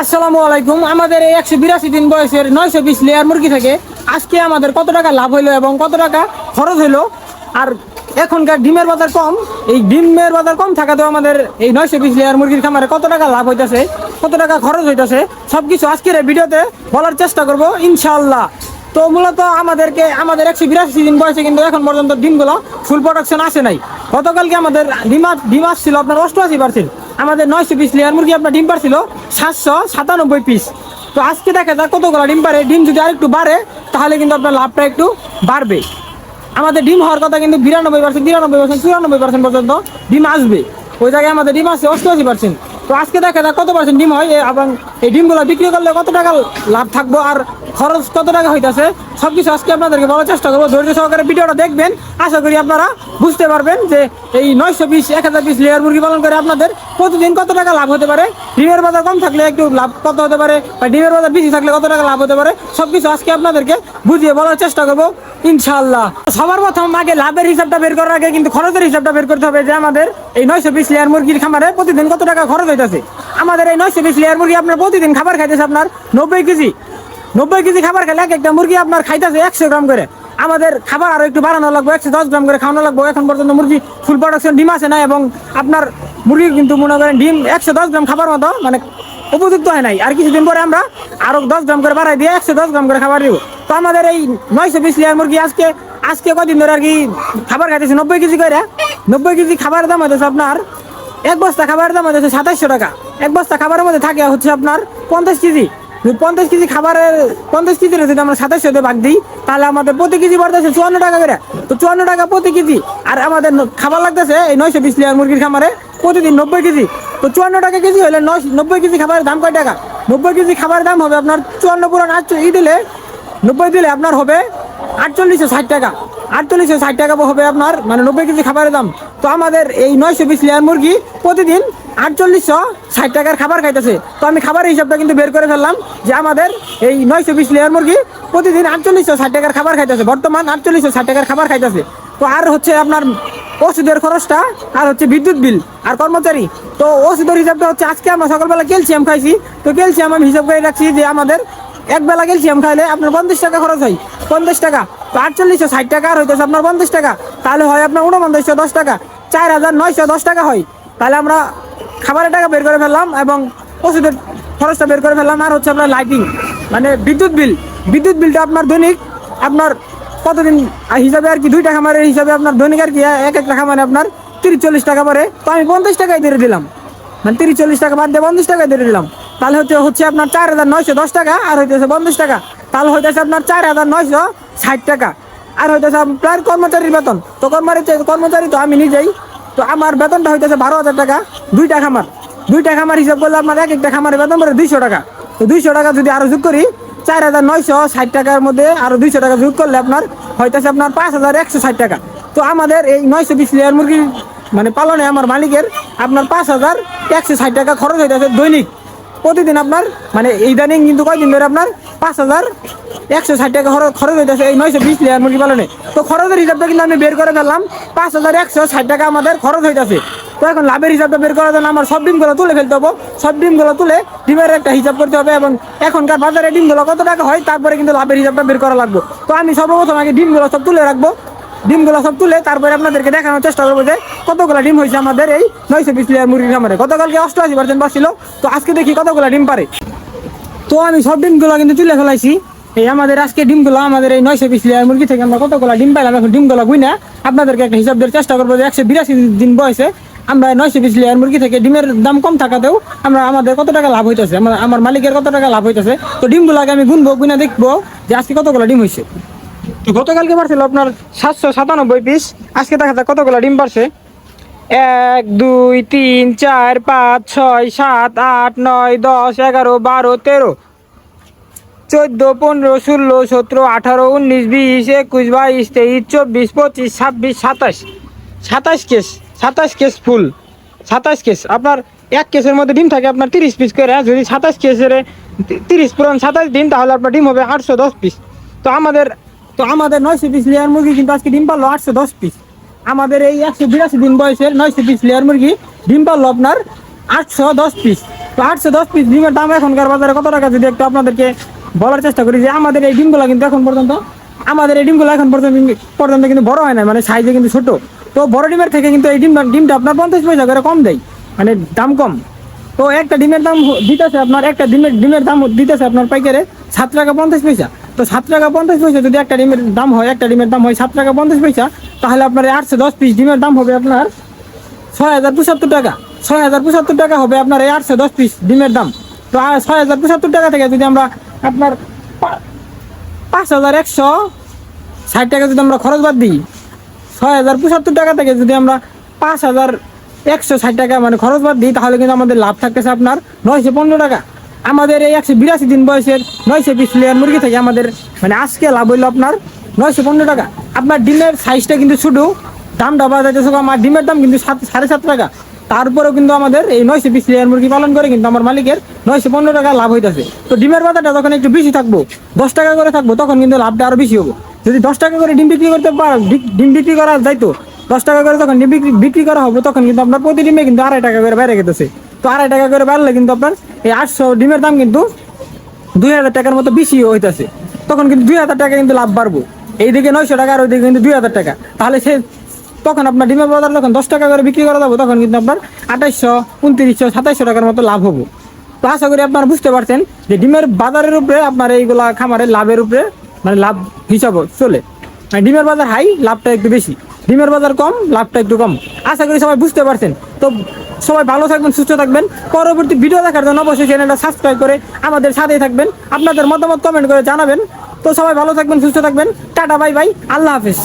আসসালামু আলাইকুম। আমাদের এই 182 দিন বয়সের 920 লেয়ার মুরগি থেকে আজকে আমাদের কত টাকা লাভ হইলো এবং কত টাকা খরচ হইলো, আর এখনকার ডিমের বাজার কম, এই ডিমের বাজার কম থাকাতেও আমাদের এই 920 লেয়ার মুরগির খামারে কত টাকা লাভ হইতেছে, কত টাকা খরচ হইতেছে, সবকিছু আজকের এই ভিডিওতে বলার চেষ্টা করব ইনশাআল্লাহ। তো মূলত আমাদের 182 দিন বয়সে কিন্তু এখন পর্যন্ত ডিমগুলো ফুল প্রোডাকশন আসে নাই। গতকালকে আমাদের ডিম আসছিল আপনার 88%। আমাদের 920 লেয়ার মুরগি আপনার ডিম পারছিল 797 পিস। তো আজকে দেখা যাক কতগুলো ডিম পারে। ডিম যদি আর একটু বাড়ে তাহলে কিন্তু আপনার লাভটা একটু বাড়বে। আমাদের ডিম হওয়ার কথা কিন্তু 92%, 94% পর্যন্ত ডিম আসবে। ওই জায়গায় আমাদের ডিম আছে 88%। তো আজকে দেখা যাক কত পার্সেন্ট ডিম হয় এবং এই ডিমগুলো বিক্রি করলে কত টাকা লাভ থাকবো আর খরচ কত টাকা হইতেছে সবকিছু আজকে আপনাদেরকে বলার চেষ্টা করবো। ধৈর্য সহকারে ভিডিওটা দেখবেন, আশা করি আপনারা বুঝতে পারবেন যে এই 920 পিস লেয়ার মুরগি পালন করে আপনাদের প্রতিদিন কত টাকা লাভ হতে পারে। ডিমের বাজার কম থাকলে একটু লাভ কত হতে পারে, বা ডিমের বাজার বেশি থাকলে কত টাকা লাভ হতে পারে, সবকিছু আজকে আপনাদেরকে বুঝিয়ে বলার চেষ্টা করবো ইনশাআল্লাহ। সবার প্রথম আগে লাভের হিসাবটা বের করার আগে কিন্তু খরচের হিসাবটা বের করতে হবে যে আমাদের এই 920 লেয়ার মুরগির খামারে প্রতিদিন কত টাকা খরচ হইতেছে। আমাদের এই 920 লেয়ার মুরগি আপনার প্রতিদিন খাবার খাইতেছে আপনার 90 কেজি খাবার খেলে একটা মুরগি আপনার খাইতেছে 100 গ্রাম করে। আমাদের খাবার আরো একটু বাড়ানো লাগবে, 110 গ্রাম করে খাওয়ানো লাগবে। এখন পর্যন্ত মুরগি ফুল প্রোডাকশন ডিম আসে না এবং আপনার মুরগি কিন্তু মনে করেন ডিম 110 গ্রাম খাবার মতো মানে উপযুক্ত হয় নাই। আর কিছুদিন পরে আমরা আরো 10 গ্রাম করে বাড়াই দিয়ে 110 গ্রাম করে খাবার দিব। তো আমাদের এই 920 লেয়ার মুরগি আজকে কদিন ধরে আর কি খাবার খাইতেছে 90 কেজি করে। 90 কেজি খাবারের দাম হইতেছে আপনার, এক বস্তা খাবারের দাম হচ্ছে 2700 টাকা। এক বস্তা খাবারের মধ্যে থাকে হচ্ছে আপনার 50 কেজি। 50 কেজি খাবারের 50 কেজির যদি আমরা 2700 দিয়ে ভাগ দিই তাহলে আমাদের প্রতি কেজি পড়তেছে 54 টাকা করে। তো 54 টাকা প্রতি কেজি। আর আমাদের খাবার লাগতেছে এই 920 লেয়ার মুরগির খামারে প্রতিদিন 90 কেজি। তো 54 টাকা কেজি হলে 90 কেজি খাবারের দাম কয় টাকা? 90 কেজি খাবারের দাম হবে আপনার 54 পুরান 8 দিলে 90 দিলে আপনার হবে 4860 টাকা। 4860 টাকা হবে আপনার মানে 90 কেজি খাবারের দাম। তো আমাদের এই 920 লেয়ার মুরগি প্রতিদিন 4860 টাকার খাবার খাইতেছে। তো আমি খাবারের হিসাবটা কিন্তু বের করে ফেললাম যে আমাদের এই 920 লেয়ার মুরগি প্রতিদিন 4860 টাকার খাবার খাইতেছে, বর্তমান 4860 টাকার খাবার খাইতেছে। তো আর হচ্ছে আপনার ওষুধের খরচটা, আর হচ্ছে বিদ্যুৎ বিল, আর কর্মচারী। তো ওষুধের হিসাবটা হচ্ছে আজকে আমরা সকালবেলা ক্যালসিয়াম খাইছি। তো ক্যালসিয়াম আমি হিসাব করে রাখছি যে আমাদের এক বেলা ক্যালসিয়াম খাইলে আপনার 50 টাকা খরচ হয়, 50 টাকা। তো 4860 টাকা আর হইতেছে আপনার 50 টাকা, তাহলে হয় আপনার 4910 টাকা, 4910 টাকা হয়। তাহলে আমরা খাবারের টাকা বের করে ফেললাম এবং ওষুধের খরচটা বের করে ফেললাম। আর হচ্ছে আপনার লাইটিং মানে বিদ্যুৎ বিলটা আপনার দৈনিক আপনার কতদিন হিসাবে আর কি 2টা খামারের হিসাবে আপনার দৈনিক আর কি এক একটা খামারে আপনার 30-40 টাকা পরে। তো আমি 50 টাকায় দিয়ে দিলাম, মানে 30-40 টাকা বাদ দিয়ে 50 টাকায় দিয়ে দিলাম। তাহলে হচ্ছে আপনার 4910 টাকা আর হইতেছে 50 টাকা, তাহলে হইতেছে আপনার 4960 টাকা। আর হইতেছে আপনার কর্মচারীর বেতন। তো কর্মচারী তো আমি নিজেই, তো আমার বেতনটা হইতেছে 12,000 টাকা। 2টা খামার হিসাব করলে আপনার এক একটা খামারের বেতন পড়ে 200 টাকা। তো 200 টাকা যদি আরো যোগ করি 4960 টাকার মধ্যে আরো 200 টাকা যোগ করলে আপনার হইতেছে আপনার 5160 টাকা। তো আমাদের এই 920 লেয়ার মুরগির মানে পালনে আমার মালিকের আপনার 5160 টাকা খরচ হইতেছে দৈনিক। প্রতিদিন আপনার মানে ইদানিং কিন্তু কয়দিন ধরে আপনার 5160 টাকা খরচ হইতেছে এই 920 লেয়ার মুরগি পালনে। তো খরচের হিসাবটা কিন্তু আমি বের করে ফেললাম, 5160 টাকা আমাদের খরচ হইতেছে। তো এখন লাভের হিসাবটা বের করার জন্য আমার সব ডিমগুলো তুলে ফেলতে হবে। সব ডিমগুলো তুলে ডিমের একটা হিসাব করতে হবে এবং এখনকার বাজারে ডিমগুলো কত টাকা হয় তারপরে কিন্তু লাভের হিসাবটা বের করা লাগবে। তো আমি সর্বপ্রথম আগে ডিমগুলো সব তুলে রাখবো। ডিমগুলো সব তুলে তারপরে আপনাদেরকে দেখানোর চেষ্টা করবো যে কতগুলো ডিম হয়েছে আমাদের এই 920 লেয়ার মুরগির খামারে। গতকালকে 88% বাড়ছিল, তো আজকে দেখি কতগুলো ডিম পারে। তো আমি সব ডিমগুলো কিন্তু তুলে ফেলাইছি। এই আমাদের আজকে ডিমগুলো আমাদের এই 920 লেয়ার মুরগি থেকে আমরা কতগুলো ডিম পাইলাম। এখন ডিমগুলো গুইনা আপনাদেরকে একটা হিসাব দেওয়ার চেষ্টা করবো যে 182 দিন বয়সে আমরা 920 লেয়ার মুরগি থেকে ডিমের দাম কম থাকাতেও আমাদের কত টাকা লাভ হইতেছে, আমার মালিকের কত টাকা লাভ হইতেছে। তো ডিমগুলোকে আমি গুইনা দেখবো যে আজকে কতগুলো ডিম হয়েছে। তো গতকালকে পারছিল আপনার 797 পিস, আজকে দেখা যাক কতগুলো ডিম পারছে। 1 2 3 4 5 6 7 8 9 10 11 12 13 14 15 16 17 18 19 20 21 22 23 24 25 26 27 27 কেস ফুল 27 কেস। আপনার এক কেসের মধ্যে ডিম থাকে আপনার 30 পিস করে। যদি 27 কেসের 30 পুরান 27 দিন তাহলে আপনার ডিম হবে 810 পিস। তো আমাদের 920 লেয়ার মুরগি কিন্তু আজকে ডিম পারলো 810 পিস। আমাদের এই 182 দিন বয়সের 920 লেয়ার মুরগি ডিম পারলো আপনার 810 পিস। তো 810 পিস ডিমের দাম এখনকার বাজারে কত টাকা যদি একটু আপনাদেরকে বলার চেষ্টা করি, যে আমাদের এই ডিমগুলো কিন্তু এখন পর্যন্ত কিন্তু বড় হয় না, মানে সাইজে কিন্তু ছোট। তো বড় ডিমের থেকে কিন্তু এই ডিমটা আপনার 50 পয়সা করে কম দেয়, মানে দাম কম। তো একটা ডিমের দাম দিতেছে আপনার, একটা ডিমের দাম দিতেছে আপনার পাইকারে 7 টাকা 50 পয়সা। তো 7 টাকা 50 পয়সা যদি একটা ডিমের দাম হয়, 7 টাকা 50 পয়সা, তাহলে আপনার 810 পিস ডিমের দাম হবে আপনার 6,075 টাকা। 6,075 টাকা হবে আপনার এই 810 পিস ডিমের দাম। তো 6,075 টাকা থেকে যদি আমরা আপনার 5,160 টাকা যদি আমরা খরচ বাদ দিই, 6,075 টাকা থেকে যদি আমরা 5,160 টাকা মানে খরচ বাদ দিই, তাহলে কিন্তু আমাদের লাভ থাকতেছে আপনার 915 টাকা। আমাদের এই 182 দিন বয়সের 900 পিস লেয়ার মুরগি থেকে আমাদের মানে আজকে লাভ হইলো আপনার 915 টাকা। আপনার ডিমের সাইজটা কিন্তু ছোটো, দামটা বাজাইতেছে কম, আর ডিমের দাম কিন্তু 7.5 টাকা। তারপরেও কিন্তু আমাদের এই 900 পিস লেয়ার মুরগি পালন করে কিন্তু আমার মালিকের 915 টাকা লাভ হইতেছে। তো ডিমের বাজারটা যখন একটু বেশি থাকবো, 10 টাকা করে থাকবো, তখন কিন্তু লাভটা আরো বেশি হবো। যদি 10 টাকা করে ডিম বিক্রি করতে ডিম বিক্রি করা যাইতো, 10 টাকা করে তখন ডিম বিক্রি করা হবে, তখন কিন্তু আপনার প্রতি ডিমে কিন্তু 2.5 টাকা করে বেড়ে গেছে। তো 2.5 টাকা করে বাড়লে কিন্তু আপনার এই 800 ডিমের দাম কিন্তু 2,000 টাকার মতো বেশি হইতেছে। তখন কিন্তু 2,000 টাকা কিন্তু লাভ বাড়বো, এইদিকে 900 টাকা আর ওইদিকে কিন্তু 2,000 টাকা। তাহলে তখন আপনার ডিমের বাজার যখন 10 টাকা করে বিক্রি করা যাবো, তখন কিন্তু আপনার 2,800, 2,900, 2,700 টাকার মতো লাভ হবো। তো আশা করি আপনারা বুঝতে পারছেন যে ডিমের বাজারের উপরে আপনার এইগুলা খামারের লাভের উপরে মানে লাভ হিসাব চলে। মানে ডিমের বাজার হাই, লাভটা একটু বেশি, ডিমের বাজার কম, লাভটা একটু কম। আশা করি সবাই বুঝতে পারছেন। তো সবাই ভালো থাকবেন, সুস্থ থাকবেন। পরবর্তী ভিডিও দেখার জন্য অবশ্যই চ্যানেলটা সাবস্ক্রাইব করে আমাদের সাথেই থাকবেন। আপনাদের মতামত কমেন্ট করে জানাবেন। তো সবাই ভালো থাকবেন, সুস্থ থাকবেন। টাটা, বাই বাই, আল্লাহ হাফেজ।